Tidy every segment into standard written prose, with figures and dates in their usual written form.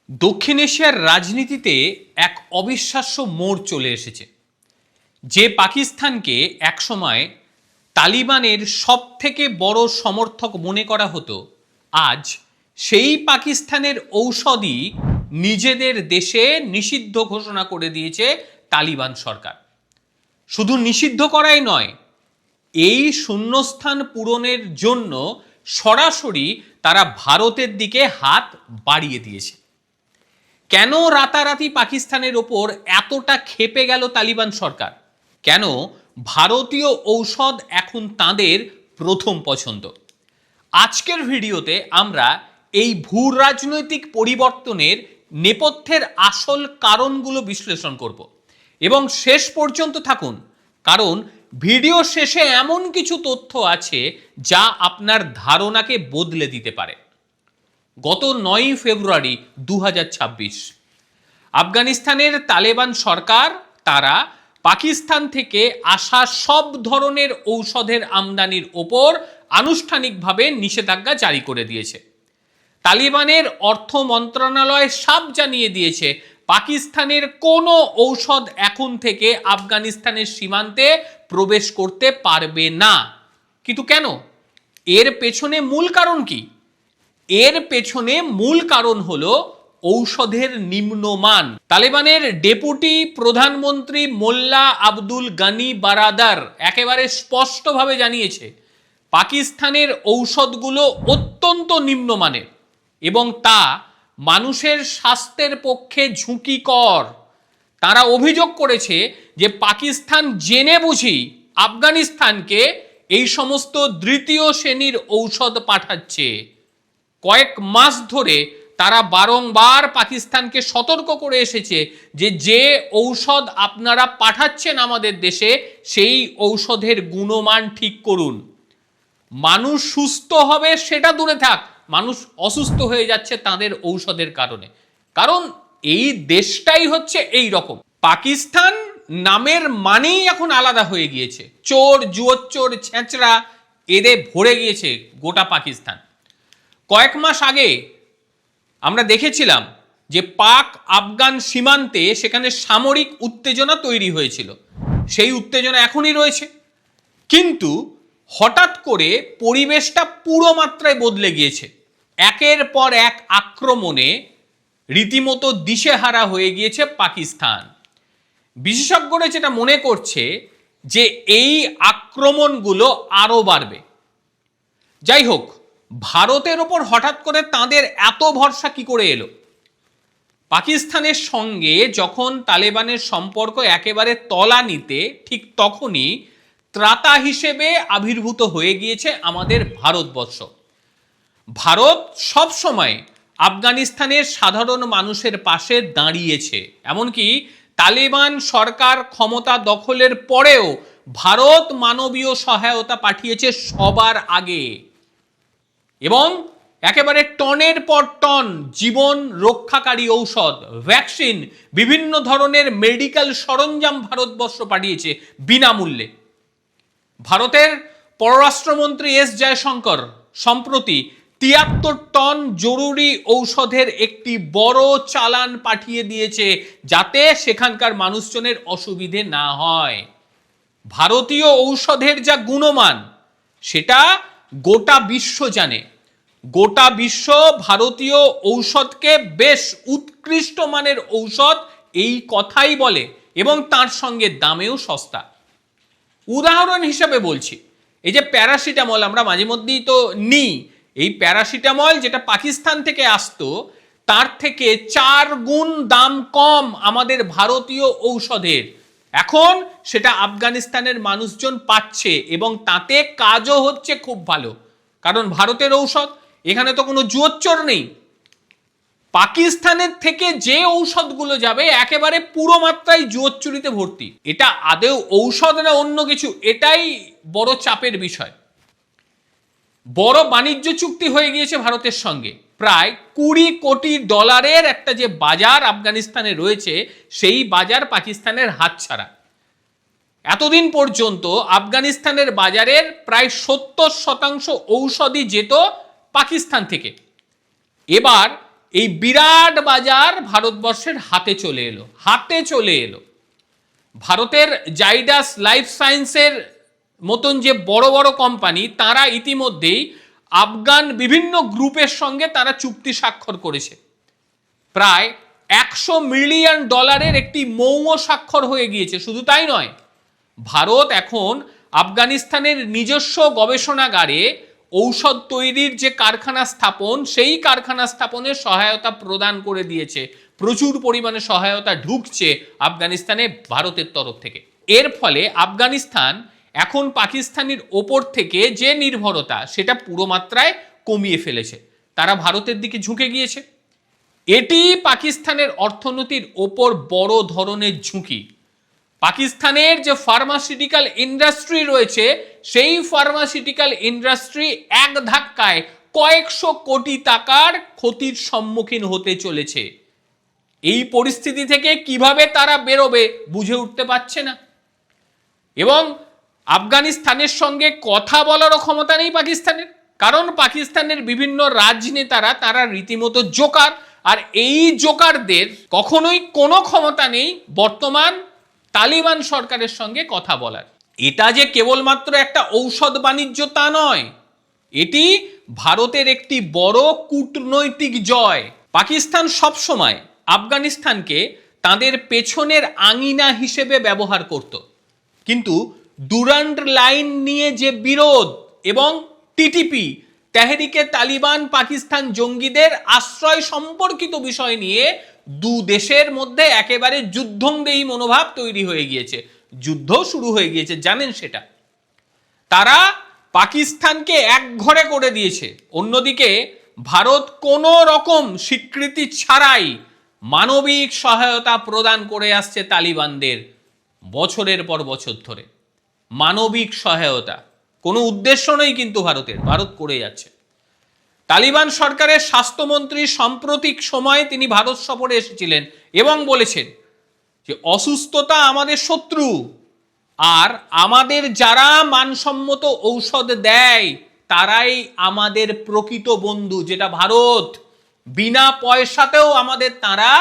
দক্ষিণ এশিয়ার রাজনীতিতে এক অবিশ্বাস্য মোড় চলে এসেছে। যে পাকিস্তানকে একসময় তালিবানের সবথেকে বড় সমর্থক মনে করা হতো, আজ সেই পাকিস্তানের ঔষধই নিজেদের দেশে নিষিদ্ধ ঘোষণা করে দিয়েছে তালিবান সরকার। শুধু নিষিদ্ধ করাই নয়, এই শূন্যস্থান পূরণের জন্য সরাসরি তারা ভারতের দিকে হাত বাড়িয়ে দিয়েছে। কেন রাতারাতি পাকিস্তানের ওপর এতটা ক্ষেপে গেল তালিবান সরকার? কেন ভারতীয় ঔষধ এখন তাদের প্রথম পছন্দ? আজকের ভিডিওতে আমরা এই ভূ রাজনৈতিক পরিবর্তনের নেপথ্যের আসল কারণগুলো বিশ্লেষণ করব এবং শেষ পর্যন্ত থাকুন, কারণ ভিডিও শেষে এমন কিছু তথ্য আছে যা আপনার ধারণাকে বদলে দিতে পারে। গত 9 ফেব্রুয়ারি 2026 আফগানিস্তানের তালেবান সরকার তারা পাকিস্তান থেকে আসা সব ধরনের ঔষধের আমদানির ওপর আনুষ্ঠানিকভাবে নিষেধাজ্ঞা জারি করে দিয়েছে। তালিবানের অর্থ মন্ত্রণালয় সাফ জানিয়ে দিয়েছে পাকিস্তানের কোনো ঔষধ এখন থেকে আফগানিস্তানের সীমান্তে প্রবেশ করতে পারবে না। কিন্তু কেন? এর পেছনে মূল কারণ কি? এর পেছনে মূল কারণ হলো ঔষধের নিম্নমান। তালেবানের ডেপুটি প্রধানমন্ত্রী মোল্লা আব্দুল গানি বারাদার একেবারে স্পষ্টভাবে জানিয়েছে পাকিস্তানের ঔষধগুলো অত্যন্ত নিম্নমানের এবং তা মানুষের স্বাস্থ্যের পক্ষে ঝুঁকিকর। তারা অভিযোগ করেছে যে পাকিস্তান জেনে বুঝি আফগানিস্তানকে এই সমস্ত দ্বিতীয় শ্রেণীর ঔষধ পাঠাচ্ছে। কয়েক মাস ধরে তারা বারংবার পাকিস্তানকে সতর্ক করে এসেছে যে ঔষধ আপনারা পাঠাচ্ছেন আমাদের দেশে, সেই ঔষধের গুণমান ঠিক করুন। মানুষ সুস্থ হবে সেটা দূরে থাক, মানুষ অসুস্থ হয়ে যাচ্ছে তাদের ঔষধের কারণে। কারণ এই দেশটাই হচ্ছে এই রকম। পাকিস্তান নামের মানেই এখন আলাদা হয়ে গিয়েছে। চোর, জুয়োচ্চোর, ছেঁচড়া এদের ভরে গিয়েছে গোটা পাকিস্তান। কয়েক মাস আগে আমরা দেখেছিলাম যে পাক আফগান সীমান্তে সেখানে সামরিক উত্তেজনা তৈরি হয়েছিল। সেই উত্তেজনা এখনই রয়েছে, কিন্তু হঠাৎ করে পরিবেশটা পুরো মাত্রায় বদলে গিয়েছে। একের পর এক আক্রমণে রীতিমতো দিশেহারা হয়ে গিয়েছে পাকিস্তান। বিশেষজ্ঞরা যেটা মনে করছে যে এই আক্রমণগুলো আরো বাড়বে। যাই হোক, ভারতের ওপর হঠাৎ করে তাদের এত ভরসা কি করে এলো? পাকিস্তানের সঙ্গে যখন তালেবানের সম্পর্ক একেবারে তলানিতে, ঠিক তখনই ত্রাতা হিসেবে আবির্ভূত হয়ে গিয়েছে আমাদের ভারতবর্ষ। ভারত সব সময় আফগানিস্তানের সাধারণ মানুষের পাশে দাঁড়িয়েছে। এমনকি তালেবান সরকার ক্ষমতা দখলের পরেও ভারত মানবীয় সহায়তা পাঠিয়েছে সবার আগে, এবং একেবারে টনের পর টন জীবন রক্ষাকারী ঔষধ, ভ্যাকসিন, বিভিন্ন ধরনের মেডিকেল সরঞ্জাম ভারতবর্ষ পাঠিয়েছে বিনামূল্যে। ভারতের পররাষ্ট্রমন্ত্রী এস জয়শঙ্কর সম্প্রতি 73 টন জরুরি ঔষধের একটি বড় চালান পাঠিয়ে দিয়েছে, যাতে সেখানকার মানুষজনের অসুবিধে না হয়। ভারতীয় ঔষধের যা গুণমান সেটা গোটা বিশ্ব জানে। গোটা বিশ্ব ভারতীয় ঔষধকে বেশ উৎকৃষ্ট মানের ঔষধ এই কথাই বলে, এবং তার সঙ্গে দামেও সস্তা। উদাহরণ হিসেবে বলছি, এই যে প্যারাসিটামল আমরা মাঝে মধ্যেই তো নিই, এই প্যারাসিটামল যেটা পাকিস্তান থেকে আসতো তার থেকে 4 গুণ দাম কম আমাদের ভারতীয় ঔষধের। এখন সেটা আফগানিস্তানের মানুষজন পাচ্ছে এবং তাতে কাজও হচ্ছে খুব ভালো, কারণ ভারতের ঔষধ, এখানে তো কোনো জুয়োচ্চোর নেই। পাকিস্তানের থেকে যে ঔষধগুলো যাবে একেবারে পুরো মাত্রায় জুয়োচ্চুরিতে ভর্তি। এটা আদেও ঔষধ না অন্য কিছু, এটাই বড় চাপের বিষয়। বড় বাণিজ্য চুক্তি হয়ে গিয়েছে ভারতের সঙ্গে, প্রায় $20 কোটি একটা যে বাজার আফগানিস্তানে রয়েছে, সেই বাজার পাকিস্তানের হাতছাড়া। এতদিন পর্যন্ত আফগানিস্তানের বাজারের প্রায় 70% ঔষধই যেত পাকিস্তান থেকে। এবার এই বিরাট বাজার ভারতবর্ষের হাতে চলে এলো। ভারতের জাইডাস লাইফ সায়েন্সের মতন যে বড় বড় কোম্পানি, তারা ইতিমধ্যেই আফগান বিভিন্ন গ্রুপের সঙ্গে তারা চুক্তি স্বাক্ষর করেছে। প্রায় $100 মিলিয়ন একটি মৌন স্বাক্ষর হয়ে গিয়েছে। শুধু তাই নয়, ভারত এখন আফগানিস্তানের নিজস্ব গবেষণাগারে ঔষধ তৈরির যে কারখানা স্থাপন, সেই কারখানা স্থাপনের সহায়তা প্রদান করে দিয়েছে। প্রচুর পরিমাণে সহায়তা ঢুকছে আফগানিস্তানে ভারতের তরফ থেকে। এর ফলে আফগানিস্তান এখন পাকিস্তানের ওপর থেকে যে নির্ভরতা, সেটা পুরো মাত্রায় কমিয়ে ফেলেছে। তারা ভারতের দিকে ঝুঁকে গিয়েছে। এটি পাকিস্তানের অর্থনীতির ওপর বড় ধরনের ঝুঁকি। পাকিস্তানের যে ফার্মাসিউটিক্যাল ইন্ডাস্ট্রি রয়েছে, সেই ফার্মাসিউটিক্যাল ইন্ডাস্ট্রি এক ধাক্কায় কয়েকশো কোটি টাকার ক্ষতির সম্মুখীন হতে চলেছে। এই পরিস্থিতি থেকে কিভাবে তারা বেরোবে বুঝে উঠতে পারছে না। এবং আফগানিস্তানের সঙ্গে কথা বলারও ক্ষমতা নেই পাকিস্তানের, কারণ পাকিস্তানের বিভিন্ন রাজনেতারা তারা রীতিমতো জোকার, আর এই জোকারদের কখনোই কোনো ক্ষমতা নেই বর্তমান তালিবান সরকারের সঙ্গে কথা বলার। এটা যে কেবলমাত্র একটা ঔষধ বাণিজ্য তা নয়, এটি ভারতের একটি বড় কূটনৈতিক জয়। পাকিস্তান সবসময় আফগানিস্তানকে তাদের পেছনের আঙিনা হিসেবে ব্যবহার করত, কিন্তু ডুরান্ড লাইন নিয়ে যে বিরোধ এবং টিটিপি তেহরিকে তালিবান পাকিস্তান জঙ্গিদের আশ্রয় সম্পর্কিত বিষয় নিয়ে দু দেশের মধ্যে একেবারে যুদ্ধংদেহী মনোভাব তৈরি হয়ে গিয়েছে। যুদ্ধ শুরু হয়ে গিয়েছে, জানেন সেটা। তারা পাকিস্তানকে একঘরে করে দিয়েছে। অন্যদিকে ভারত কোনো রকম স্বীকৃতি ছাড়াই মানবিক সহায়তা প্রদান করে আসছে তালিবানদের বছরের পর বছর ধরে। মানবিক সহায়তা, কোনো উদ্দেশ্য নেই কিন্তু ভারত করে যাচ্ছে। তালিবান সরকারের স্বাস্থ্যমন্ত্রী সাম্প্রতিক সময়ে তিনি ভারত সফরে এসেছিলেন এবং বলেছেন যে অসুস্থতা আমাদের শত্রু, আর আমাদের যারা মানসম্মত ঔষধ দেয় তারাই আমাদের প্রকৃত বন্ধু। যেটা ভারত বিনা পয়সাতেও আমাদের তারা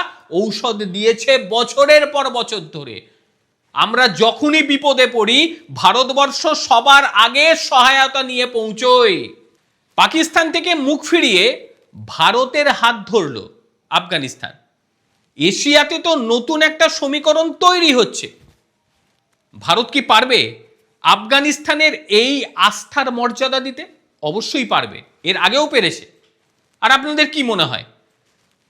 ঔষধ দিয়েছে বছরের পর বছর ধরে। আমরা যখনই বিপদে পড়ি ভারতবর্ষ সবার আগে সহায়তা নিয়ে পৌঁছয়। পাকিস্তান থেকে মুখ ফিরিয়ে ভারতের হাত ধরল আফগানিস্তান। এশিয়াতে তো নতুন একটা সমীকরণ তৈরি হচ্ছে। ভারত কি পারবে আফগানিস্তানের এই আস্থার মর্যাদা দিতে? অবশ্যই পারবে, এর আগেও পেরেছে। আর আপনাদের কি মনে হয়,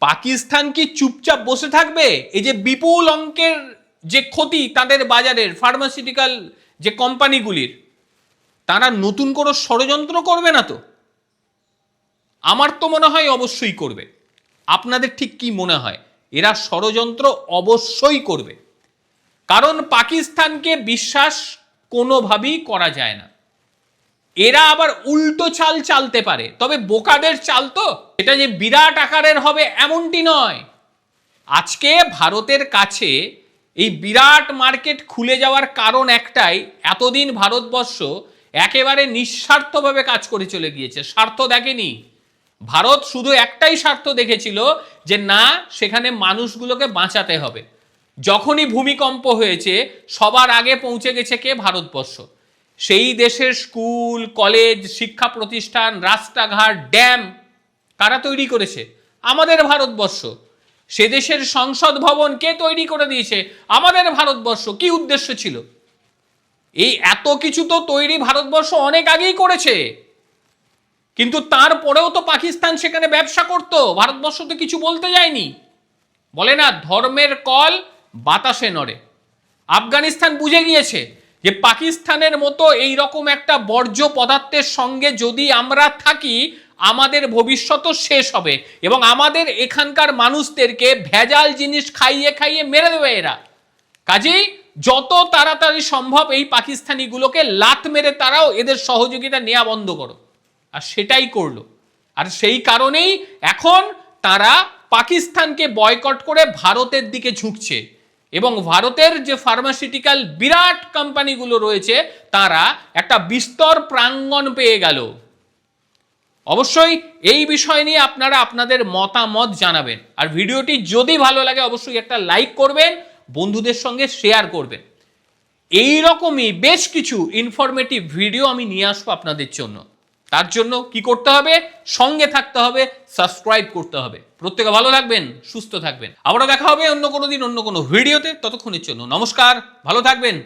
পাকিস্তান কি চুপচাপ বসে থাকবে? এই যে বিপুল অঙ্কের যে ক্ষতি তাদের বাজারের ফার্মাসিউটিক্যাল যে কোম্পানিগুলির, তারা নতুন কোনো ষড়যন্ত্র করবে না তো? আমার তো মনে হয় অবশ্যই করবে। আপনাদের ঠিক কি মনে হয়? এরা ষড়যন্ত্র অবশ্যই করবে, কারণ পাকিস্তানকে বিশ্বাস কোনোভাবেই করা যায় না। এরা আবার উল্টো চাল চালতে পারে, তবে বোকাদের চাল তো। এটা যে বিরাট আকারের হবে এমনটি নয়। আজকে ভারতের কাছে এই বিরাট মার্কেট খুলে যাওয়ার কারণ একটাই, এতদিন ভারতবর্ষ একেবারে নিঃস্বার্থভাবে কাজ করে চলে গিয়েছে, স্বার্থ দেখেনি। ভারত শুধু একটাই স্বার্থ দেখেছিল যে না, সেখানে মানুষগুলোকে বাঁচাতে হবে। যখনই ভূমিকম্প হয়েছে সবার আগে পৌঁছে গেছে কে? ভারতবর্ষ। সেই দেশের স্কুল, কলেজ, শিক্ষা প্রতিষ্ঠান, রাস্তাঘাট, ড্যাম কারা তৈরি করেছে? আমাদের ভারতবর্ষ। সে দেশের সংসদ ভবন কে তৈরি করে দিয়েছে? আমাদের ভারতবর্ষ। কি উদ্দেশ্য ছিল? এই এত কিছু তো তৈরি ভারতবর্ষ অনেক আগেই করেছে, কিন্তু তারপরেও তো পাকিস্তান সেখানে ব্যবসা করত। ভারতবর্ষ তো কিছু বলতে যায়নি। বলে না, ধর্মের কল বাতাসে নড়ে। আফগানিস্তান বুঝে গিয়েছে যে পাকিস্তানের মতো এই রকম একটা বর্জ্য পদার্থের সঙ্গে যদি আমরা থাকি, আমাদের ভবিষ্যৎ শেষ হবে এবং আমাদের এখানকার মানুষদেরকে ভেজাল জিনিস খাইয়ে খাইয়ে মেরে দেবে এরা। কাজেই যত তাড়াতাড়ি সম্ভব এই পাকিস্তানিগুলোকে লাত মেরে তারাও এদের সহযোগিতা নেওয়া বন্ধ করো। আর সেটাই করলো। আর সেই কারণেই এখন তারা পাকিস্তানকে বয়কট করে ভারতের দিকে ঝুঁকছে এবং ভারতের যে ফার্মাসিউটিক্যাল বিরাট কোম্পানিগুলো রয়েছে তারা একটা বিস্তর প্রাঙ্গণ পেয়ে গেল। অবশ্যই এই বিষয় নিয়ে আপনারা আপনাদের মতামত জানাবেন। আর ভিডিওটি যদি ভালো লাগে অবশ্যই একটা লাইক করবেন, বন্ধুদের সঙ্গে শেয়ার করবেন। এই রকমই বেশ কিছু ইনফরমেটিভ ভিডিও আমি নিয়ে আসবো আপনাদের জন্য। তার জন্য কি করতে হবে? সঙ্গে থাকতে হবে, সাবস্ক্রাইব করতে হবে। প্রত্যেকে ভালো থাকবেন, সুস্থ থাকবেন। আবারও দেখা হবে অন্য কোনো দিন অন্য কোনো ভিডিওতে। ততক্ষণের জন্য নমস্কার, ভালো থাকবেন।